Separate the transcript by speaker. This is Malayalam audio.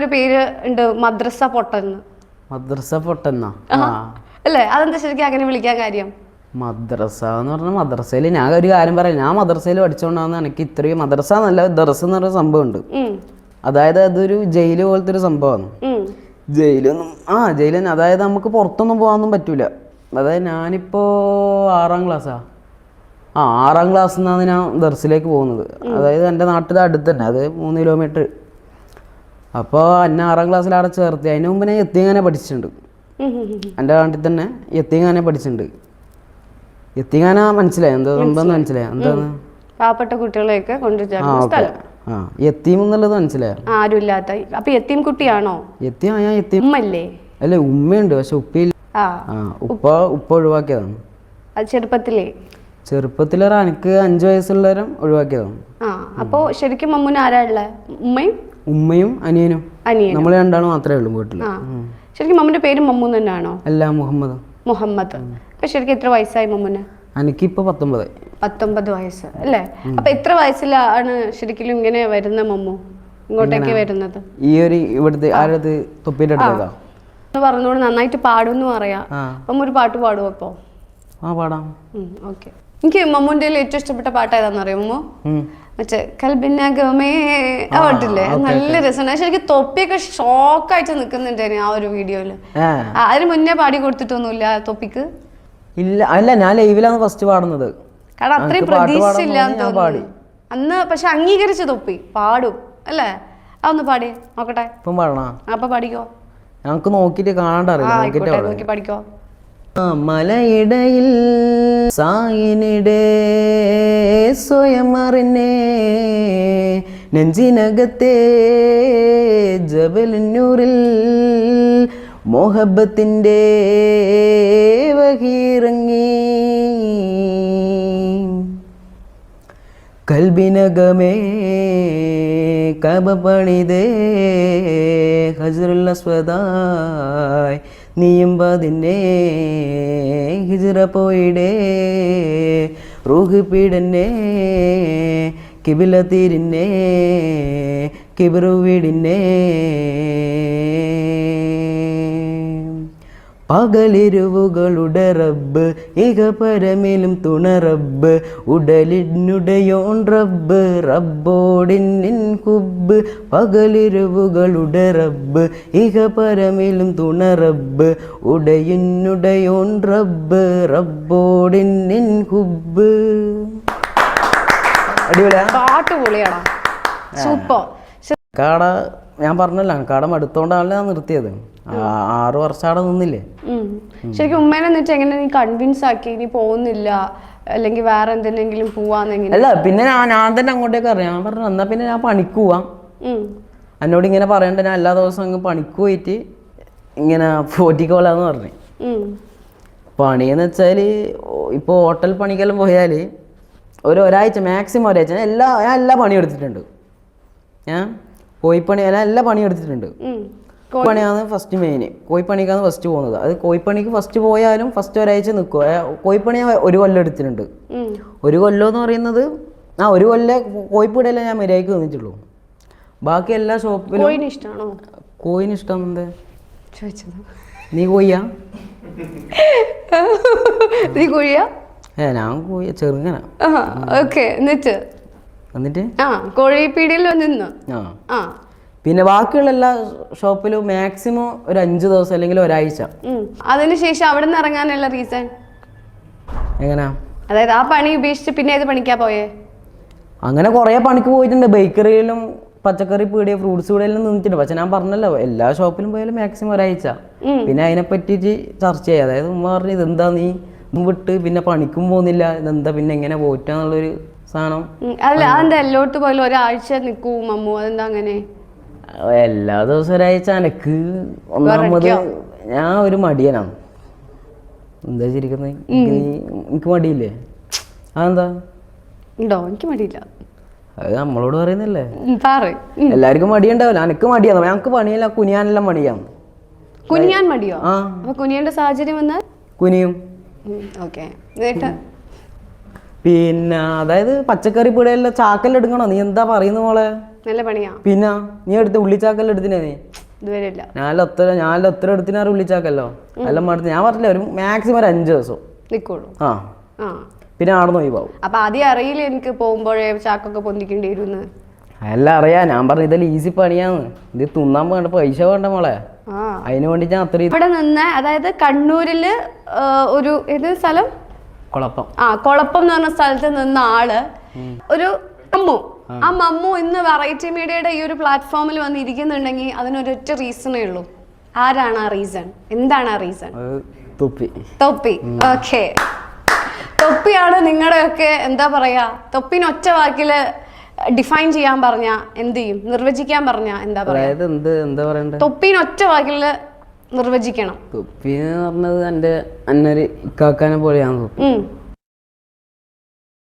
Speaker 1: ഒരു പേര് ഉണ്ട്, മദ്രസ പൊട്ടൻ.
Speaker 2: മദ്രസ പൊട്ടന്നാ
Speaker 1: അല്ലേ? അതെന്താ ശരിക്കും അങ്ങനെ വിളിക്കാൻ കാര്യം?
Speaker 2: മദ്രസ എന്ന് പറഞ്ഞാൽ മദ്രസയിൽ ഞാൻ ഒരു കാര്യം പറയാം, ഞാൻ മദ്രസയിൽ പഠിച്ചുകൊണ്ടാണ് എനിക്ക് ഇത്രയും മദ്രസ എന്നല്ല ദർസ് എന്ന് പറഞ്ഞ സംഭവം ഉണ്ട്. അതായത് അതൊരു ജയില് പോലത്തെ ഒരു സംഭവമാണ്. ജയിലൊന്നും ജയിൽ തന്നെ. അതായത് നമുക്ക് പുറത്തൊന്നും പോകാനൊന്നും പറ്റൂല. അതായത് ഞാനിപ്പോൾ 6ാം ക്ലാസ്സാ 6ാം ക്ലാസ്സിൽ നിന്നാണ് ഞാൻ ദർസിലേക്ക് പോകുന്നത്. അതായത് എൻ്റെ നാട്ടിൽ അടുത്ത് തന്നെ, അത് 3 കിലോമീറ്റർ. അപ്പോൾ എന്നെ 6ാം ക്ലാസ്സിൽ അവിടെ ചേർത്തി. അതിന് മുമ്പ് ഞാൻ യത്തീംഖാന പഠിച്ചിട്ടുണ്ട്. എൻ്റെ നാട്ടിൽ തന്നെ യത്തീംഖാന പഠിച്ചിട്ടുണ്ട്. യത്തീംഖാന മനസ്സിലായി എന്താ സംഭവം? മനസ്സിലായി എന്താണ്?
Speaker 1: പാവപ്പെട്ട കുട്ടികളെയൊക്കെ
Speaker 2: യത്തീം എന്നുള്ളത് മനസ്സിലായോ?
Speaker 1: ആരുമില്ലാത്ത. അപ്പൊ യത്തീം കുട്ടിയാണോ?
Speaker 2: യത്തീം ഞാൻ യത്തീം
Speaker 1: ഉമ്മല്ലേ?
Speaker 2: അല്ലേ, ഉമ്മയുണ്ട്, പക്ഷെ ഉപ്പയില്ല. ഉപ്പ ഒഴിവാക്കിയതാണ്.
Speaker 1: അത് ചെറുപ്പത്തിലേറെ
Speaker 2: എനിക്ക് 5 വയസ്സുള്ളവരും ഒഴിവാക്കിയതാണ്.
Speaker 1: അപ്പൊ ശരിക്കും മമ്മൂന് ആരാ ഉള്ളത്?
Speaker 2: ഉമ്മയും അനിയനും. നമ്മൾ രണ്ടാളും മാത്രമേ ഉള്ളൂ വീട്ടില്.
Speaker 1: ശരിക്കും മമ്മൂന്റെ പേര് മമ്മൂ തന്നെയാണോ?
Speaker 2: അല്ല, മുഹമ്മദ്.
Speaker 1: അപ്പൊ ശരിക്കും എത്ര വയസ്സായി മമ്മൂന്?
Speaker 2: എനിക്കിപ്പോ 19
Speaker 1: വയസ്സ് അല്ലേ? അപ്പൊ എത്ര വയസ്സിലാണ് ശരിക്കും ഇങ്ങനെ വരുന്ന മമ്മൂ ഇങ്ങോട്ടേക്ക് വരുന്നത്?
Speaker 2: ഈ ഒരു ഇവിടുത്തെ ആരത് തൊപ്പിന്റെ അടുത്താ
Speaker 1: പറഞ്ഞോട് നന്നായിട്ട് പാടുമെന്ന് പറയാം. അപ്പം ഒരു പാട്ട് പാടുമോ? അപ്പോ
Speaker 2: പാടാം.
Speaker 1: ഓക്കെ. എനിക്ക് മമ്മൂന്റെ ഏറ്റവും ഇഷ്ടപ്പെട്ട പാട്ട് ഏതാണെന്ന് അറിയാമോ? മറ്റേ കൽബിനകമേ ആ പാട്ടില്ലേ? നല്ല രസമാണ്. ശരിക്കും തൊപ്പിയൊക്കെ ഷോക്കായിട്ട് നിൽക്കുന്നുണ്ടായിരുന്നു ആ ഒരു വീഡിയോയില്. അതിന് മുന്നേ പാടി കൊടുത്തിട്ടൊന്നുമില്ല തൊപ്പിക്ക്?
Speaker 2: ഇല്ല, അല്ല, ഞാൻ ലൈവിലാണ് ഫസ്റ്റ് പാടുന്നത്.
Speaker 1: കാരണം അത്രയും പ്രതീക്ഷയില്ല അന്ന്. പക്ഷെ അംഗീകരിച്ച തൊപ്പി പാടും അല്ലേ? അതൊന്ന് പാടി നോക്കട്ടെ.
Speaker 2: ഇപ്പം പാടണോ?
Speaker 1: അപ്പൊ പാടിക്കോ.
Speaker 2: ഞങ്ങക്ക് നോക്കിട്ട് കാണാണ്ടറിയില്ല.
Speaker 1: നോക്കി പാടിക്കോ.
Speaker 2: മലയിടയിൽ സായിനിടെ സ്വയം അറിഞ്ഞേ നെഞ്ചിനകത്തെ ജബലിന്നൂറിൽ മോഹബത്തിന്റെ വഹിറങ്ങി കൽബിനകമേ കബ പണിതേ ഹജ്റുൽ അസ്വദായ് നീയും പതിനെ ഹിജ്റ പോയിടേ റൂഹ് പീഡനെ കിബില തീരിനെ കിബിറു വീടിനെ പകലിരുവുകളുടെ റബ്ബ് ഇക പരമിലും തുണ റബ്ബ് ഉടലിനുടയോൺ റബ്ബ് റബ്ബോടിൻ കുബ്ബ് പകലിരുവുകളുടെ റബ്ബ് ഇക പരമിലും തുണ റബ്ബ് ഉടയുന്നുടയോൺ റബ്ബ് റബ്ബോടിൻ കുബ്ബ്. അടിപൊളിയാ,
Speaker 1: പാട്ട് പൊളിയാടാ, സൂപ്പർ.
Speaker 2: കാട ഞാൻ പറഞ്ഞല്ലോ, കാട മടുത്തോണ്ടാണല്ലോ ഞാൻ നിർത്തിയത്. 6 വർഷം അവിടെ നിന്നില്ലേ.
Speaker 1: ശരിക്കും ഉമ്മേനെ എന്നിട്ട് എങ്ങനെ നീ കൺവിൻസ് ആക്കി ഇനി പോകുന്നില്ല അല്ലെങ്കിൽ വേറെ എന്തിനെങ്കിലും പോവാന്നെങ്കിലും?
Speaker 2: അല്ല, പിന്നെ ഞാൻ തന്നെ അങ്ങോട്ടേക്ക് അറിയാം. ഞാൻ പറഞ്ഞു എന്നാ പിന്നെ ഞാൻ പണിക്ക് പോവാം. എന്നോട് ഇങ്ങനെ പറയണ്ട, ഞാൻ എല്ലാ ദിവസവും അങ്ങ് പണിക്ക് പോയിട്ട് ഇങ്ങനെ പോറ്റിക്കോളാന്ന് പറഞ്ഞു. പണിയെന്ന് വെച്ചാല് ഇപ്പോൾ ഹോട്ടൽ പണിക്കെല്ലാം പോയാൽ ഒരാഴ്ച മാക്സിമം ഒരാഴ്ച ഞാൻ എല്ലാ പണിയും എടുത്തിട്ടുണ്ട്. ഞാൻ ഞാൻ എല്ലാ പണിയും എടുത്തിട്ടുണ്ട്. പണിയാണ് ഫസ്റ്റ് മെയിൻ. കോഴിപ്പണിക്കാണ് ഫസ്റ്റ് പോകുന്നത്. അത് കോഴിപ്പണിക്ക് ഫസ്റ്റ് പോയാലും ഫസ്റ്റ് ഒരാഴ്ച നിൽക്കുക. കോഴിപ്പണി ഞാൻ 1 കൊല്ലം എടുത്തിട്ടുണ്ട്. 1 കൊല്ലം എന്ന് പറയുന്നത് 1 കൊല്ലം കോഴിപ്പീടയിലെ ഞാൻ മര്യാദയ്ക്ക് നിന്നിട്ടുള്ളൂ. ബാക്കി എല്ലാ ഷോപ്പിലും. കോഴിന് ഇഷ്ടം എന്താ നീ കോഴിയാ?
Speaker 1: നീ കോഴിയാ?
Speaker 2: ഞാൻ കോഴി ചെറുങ്ങന. എന്നിട്ട്
Speaker 1: കോഴിപ്പീടിയിൽ നിന്ന്
Speaker 2: പിന്നെ ബാക്കിയുള്ള എല്ലാ ഷോപ്പിലും മാക്സിമം ഒരു 5 ദിവസം അല്ലെങ്കിൽ ഒരാഴ്ച.
Speaker 1: അതിനുശേഷം അവിടെ നിന്ന് ഇറങ്ങാനുള്ള റീസൺ
Speaker 2: എങ്ങനാ?
Speaker 1: അതായത് ആ പണി ഉപേക്ഷിച്ച് പിന്നെ ഏത് പണിക്കാ പോയേ?
Speaker 2: അങ്ങനെ കുറെ പണിക്ക് പോയിട്ടുണ്ട്. ബേക്കറിയിലും പച്ചക്കറി പീടിയ ഫ്രൂട്ട്സ് പീടിയെല്ലാം നിന്നിട്ടുണ്ട്. പക്ഷെ ഞാൻ പറഞ്ഞല്ലോ, എല്ലാ ഷോപ്പിലും പോയാലും മാക്സിമം ഒരാഴ്ച. പിന്നെ അതിനെ പറ്റിയിട്ട് ചർച്ച ചെയ്യാം. അതായത് ഉമ്മ പറഞ്ഞു ഇതെന്താ നീ വിട്ട് പിന്നെ പണിക്കും പോകുന്നില്ല, ഇതെന്താ പിന്നെ എങ്ങനെ പോറ്റാന്നുള്ളൊരു സാധനം.
Speaker 1: അല്ല, അതെന്താ എല്ലായിടത്ത് പോയാലും ഒരാഴ്ച നിൽക്കൂ മമ്മു? അതെന്താ അങ്ങനെ?
Speaker 2: എല്ലാ ദിവസവും ഒരാഴ്ച എനക്ക് ഒന്നാമത് ഞാൻ ഒരു മടിയനാണ്. എന്താ ചിരിക്കുന്നത്? എനിക്ക് മടിയില്ലേ? അതെന്താ?
Speaker 1: എനിക്ക് മടിയില്ല.
Speaker 2: അത് നമ്മളോട് പറയുന്നില്ലേ? എല്ലാവർക്കും മടിയുണ്ടാവില്ല. എനിക്ക് മടിയാണ്. ഞങ്ങൾക്ക് പണിയല്ല, കുനിയാനെല്ലാം മടിയാണ്.
Speaker 1: കുനിയാൻ മടിയോ? കുനിയേണ്ട സാഹചര്യം വന്നാൽ
Speaker 2: കുനിയും. പിന്നെ അതായത് പച്ചക്കറി പീടിയെല്ലാം ചാക്കെല്ലാം എടുക്കണോ? നീ എന്താ പറയുന്ന മോളെ?
Speaker 1: നല്ല പണിയാ.
Speaker 2: പിന്നെ നീ എടുത്ത് ഉള്ളിച്ചാക്കല്ലോ എടുത്തിനെ നീ?
Speaker 1: ഇതുവരെ ഇല്ല.
Speaker 2: ഞാനെല്ലാം എത്ര എടുത്തിനാറ് ഉള്ളിച്ചാക്കല്ലോ എല്ലാം എടുത്ത്. ഞാൻ പറഞ്ഞില്ല ഒരു മാക്സിമം ഒരു 5 ദിവസം
Speaker 1: നിക്കുള്ളൂ.
Speaker 2: ആ പിന്നെ ആടെ നോയി പോകും.
Speaker 1: അപ്പൊ ആദ്യം അറിയില്ല എനിക്ക് പോകുമ്പോഴേ ചാക്കൊക്കെ പൊന്തിക്കേണ്ടി വരുമെന്ന്.
Speaker 2: എല്ലാം അറിയാം. ഞാൻ പറഞ്ഞു ഇതെല്ലാം ഈസി പണിയാന്ന്. ഇത് തിന്നാൻ വേണ്ട പൈസ വേണ്ട മോളെ. അതിന് വേണ്ടി ഞാൻ അത്രയും
Speaker 1: ഇവിടെ നിന്ന്, അതായത് കണ്ണൂരില് ഒരു ഏത് സ്ഥലം,
Speaker 2: കുഴപ്പം
Speaker 1: കൊളപ്പം എന്ന് പറഞ്ഞ സ്ഥലത്ത് നിന്ന ആള് ഒരു മമ്മു. ആ മമ്മു ഇന്ന് വെറൈറ്റി മീഡിയയുടെ ഈ ഒരു പ്ലാറ്റ്ഫോമിൽ വന്ന് ഇരിക്കുന്നുണ്ടെങ്കിൽ അതിനൊരൊറ്റ റീസണേ ഉള്ളൂ. ആരാണ് ആ റീസൺ? എന്താണ് ആ റീസൺ?
Speaker 2: തൊപ്പി.
Speaker 1: തൊപ്പി. ഓക്കെ, തൊപ്പിയാണ് നിങ്ങളുടെയൊക്കെ എന്താ പറയാ, തൊപ്പിന് ഒറ്റ വാക്കില് ഡിഫൈൻ ചെയ്യാൻ പറഞ്ഞ എന്ത് ചെയ്യും? നിർവചിക്കാൻ പറഞ്ഞ എന്താ പറയാ? തൊപ്പിന് ഒറ്റ വാക്കില് നിർവചിക്കണം.
Speaker 2: തൊപ്പി എന്ന് പറഞ്ഞത് എന്റെ അന്നൊരു ഇക്കാക്കാനെ പോലെയാണ് തൊപ്പി.